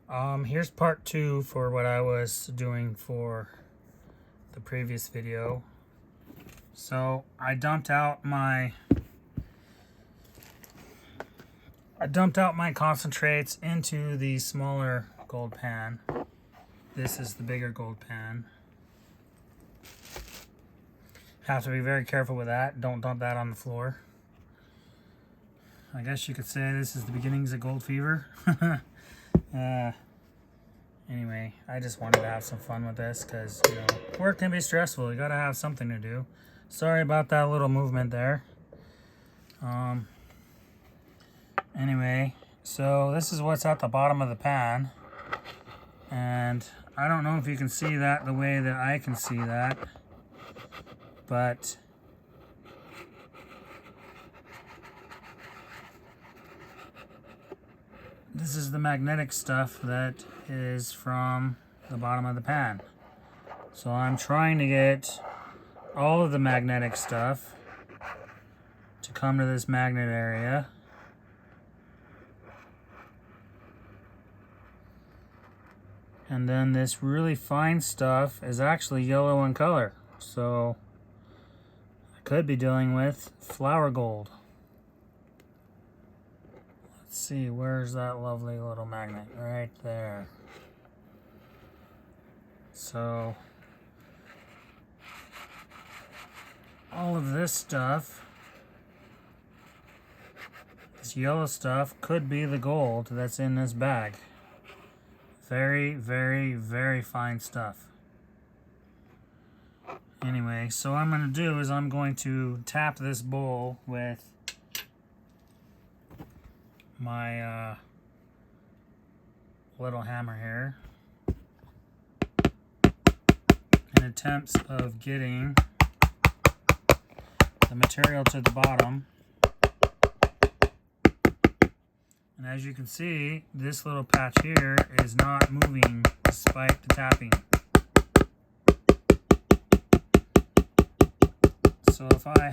Here's part 2 for what I was doing for the previous video. So I dumped out my concentrates into the smaller gold pan. This is the bigger gold pan. Have to be very careful with that. Don't dump that on the floor. I guess you could say this is the beginnings of gold fever. Anyway, I just wanted to have some fun with this because, you know, work can be stressful. You gotta have something to do. Sorry about that little movement there. Anyway, so this is what's at the bottom of the pan. And I don't know if you can see that the way that I can see that, but this is the magnetic stuff that is from the bottom of the pan. So I'm trying to get all of the magnetic stuff to come to this magnet area. And then this really fine stuff is actually yellow in color. So I could be dealing with flour gold. Let's see, where's that lovely little magnet? Right there. So all of this stuff, this yellow stuff, could be the gold that's in this bag. Very, very, very fine stuff. Anyway, so what I'm going to do is I'm going to tap this bowl with my little hammer here in attempts of getting the material to the bottom. And as you can see, this little patch here is not moving despite the tapping. So if I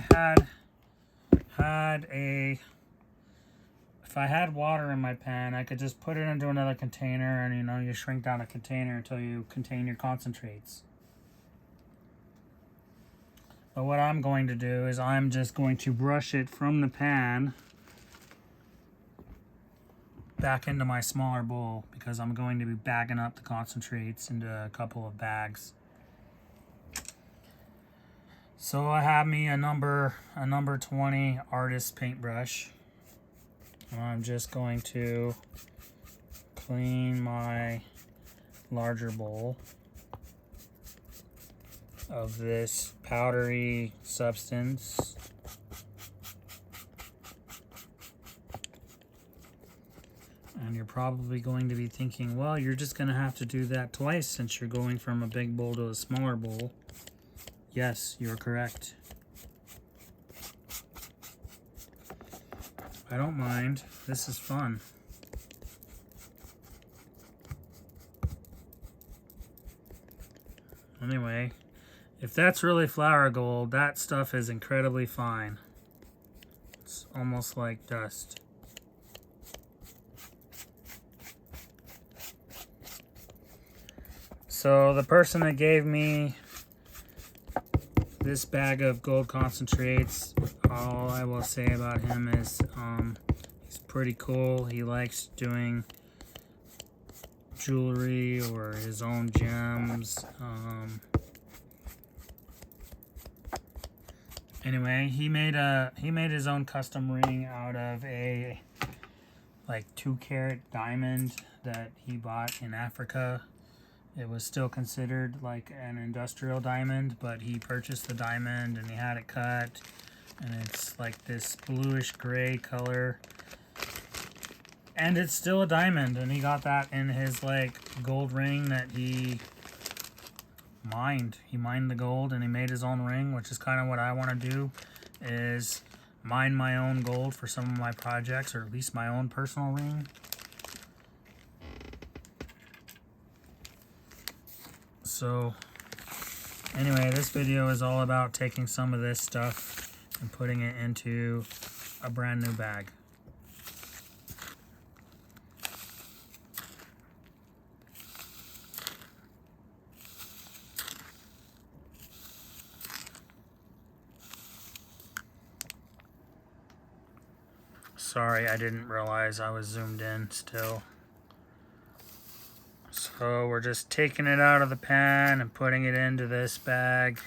had water in my pan, I could just put it into another container, and, you know, you shrink down a container until you contain your concentrates. But what I'm going to do is I'm just going to brush it from the pan back into my smaller bowl, because I'm going to be bagging up the concentrates into a couple of bags. So I have me a number 20 artist paintbrush. And I'm just going to clean my larger bowl of this powdery substance. And you're probably going to be thinking, well, you're just going to have to do that twice since you're going from a big bowl to a smaller bowl. Yes, you're correct. I don't mind. This is fun. Anyway, if that's really flour gold, that stuff is incredibly fine. It's almost like dust. So the person that gave me this bag of gold concentrates, all I will say about him is he's pretty cool. He likes doing jewelry or his own gems. Anyway, he made his own custom ring out of a like 2-carat diamond that he bought in Africa. It was still considered like an industrial diamond, but he purchased the diamond and he had it cut, and it's like this bluish gray color, and it's still a diamond, and he got that in his like gold ring that he mined. He mined the gold and he made his own ring, which is kind of what I want to do, is mine my own gold for some of my projects, or at least my own personal ring. So anyway, this video is all about taking some of this stuff and putting it into a brand new bag. Sorry, I didn't realize I was zoomed in still. So we're just taking it out of the pan and putting it into this bag.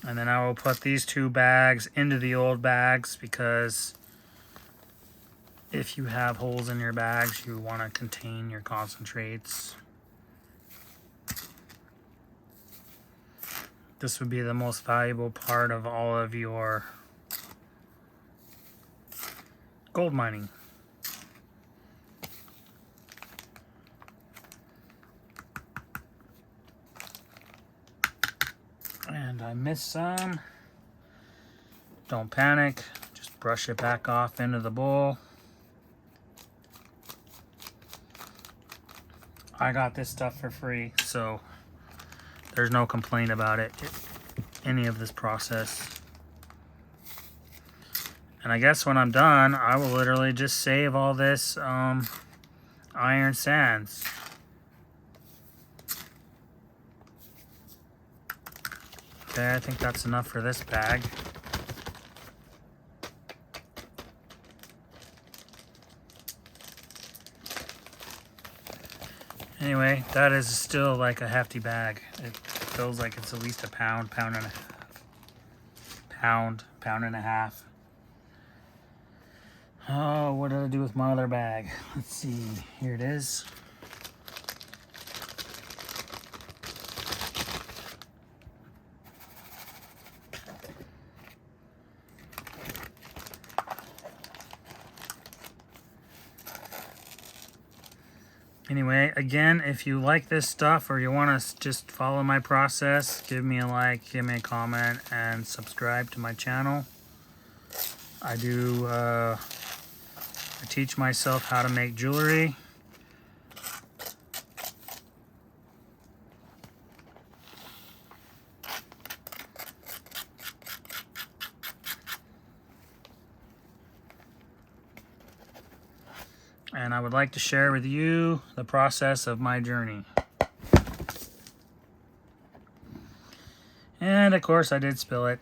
And then I will put these 2 bags into the old bags, because if you have holes in your bags, you want to contain your concentrates. This would be the most valuable part of all of your gold mining. And I missed some. Don't panic. Just brush it back off into the bowl. I got this stuff for free, so there's no complaint about it, any of this process. And I guess when I'm done, I will literally just save all this iron sands. Okay, I think that's enough for this bag. Anyway, that is still like a hefty bag. It feels like it's at least a pound, pound and a half. Pound and a half. Oh, what did I do with my other bag? Let's see. Here it is. Anyway, again, if you like this stuff or you want to just follow my process, give me a like, give me a comment, and subscribe to my channel. I teach myself how to make jewelry. And I would like to share with you the process of my journey. And of course I did spill it.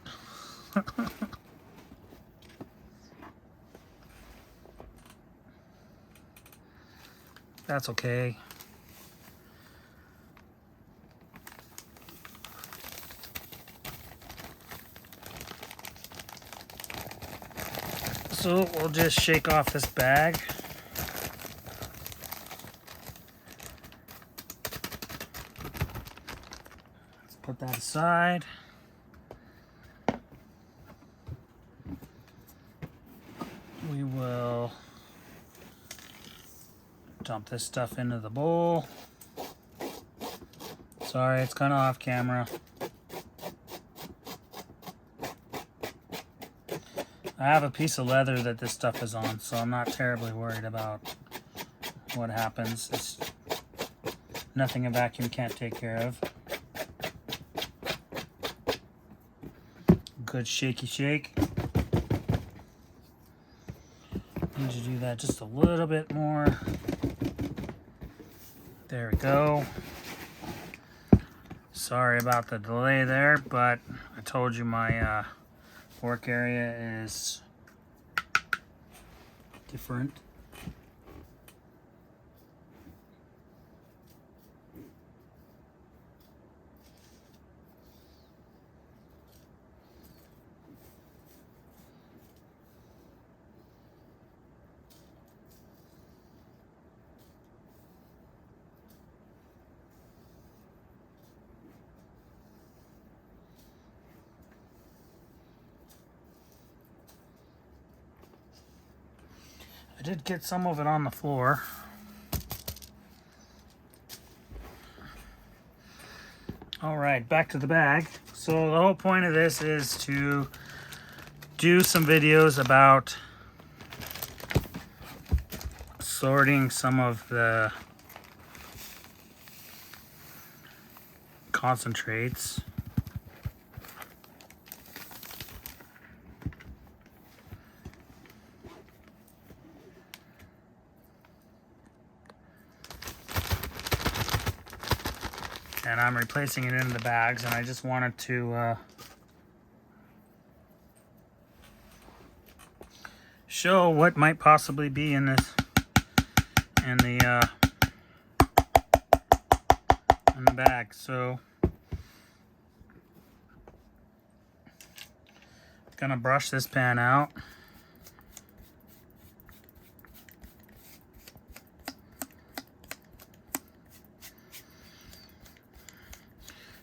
That's okay. So we'll just shake off this bag. Put that aside. We will dump this stuff into the bowl. Sorry, it's kind of off camera. I have a piece of leather that this stuff is on, so I'm not terribly worried about what happens. It's nothing a vacuum can't take care of. Good shaky shake. Need to do that just a little bit more. There we go. Sorry about the delay there, but I told you my work area is different. I did get some of it on the floor. All right, back to the bag. So the whole point of this is to do some videos about sorting some of the concentrates. And I'm replacing it in the bags, and I just wanted to show what might possibly be in this, in the bag. So gonna brush this pan out.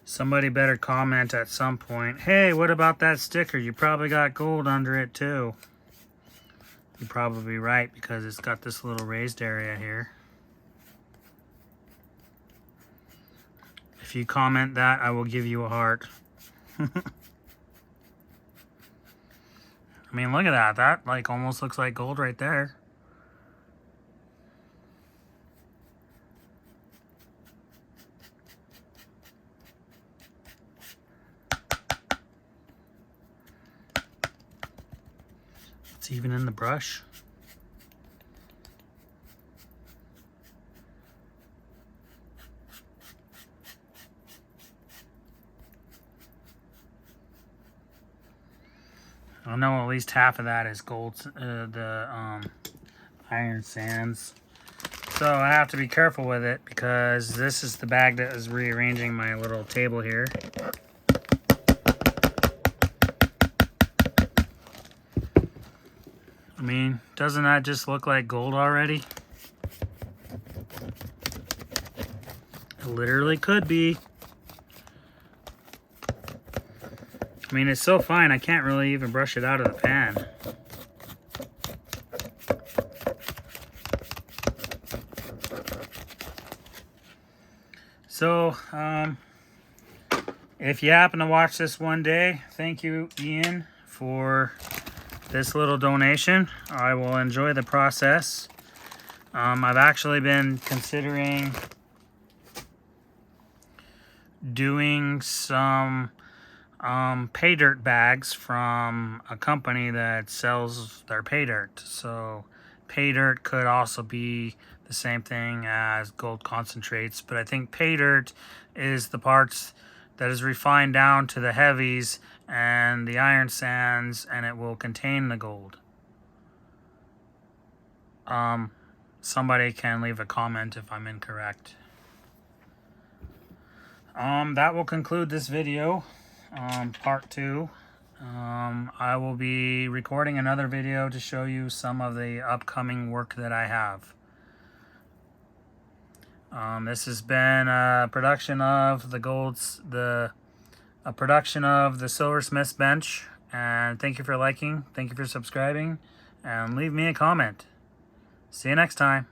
Somebody better comment at some point, hey, what about that sticker? You probably got gold under it too. You're probably right, because it's got this little raised area here. If you comment that, I will give you a heart. I mean, look at that. That like almost looks like gold right there. It's even in the brush. I know at least half of that is gold, iron sands. So I have to be careful with it, because this is the bag that is rearranging my little table here. I mean, doesn't that just look like gold already? It literally could be. I mean, it's so fine, I can't really even brush it out of the pan. So, if you happen to watch this one day, thank you, Ian, for this little donation. I will enjoy the process. I've actually been considering doing some pay dirt bags from a company that sells their pay dirt. So pay dirt could also be the same thing as gold concentrates, but I think pay dirt is the parts that is refined down to the heavies and the iron sands, and it will contain the gold. Somebody can leave a comment if I'm incorrect. That will conclude this video, part 2. I will be recording another video to show you some of the upcoming work that I have. This has been a production of the Silversmith's Bench, and thank you for liking, thank you for subscribing, and leave me a comment. See you next time.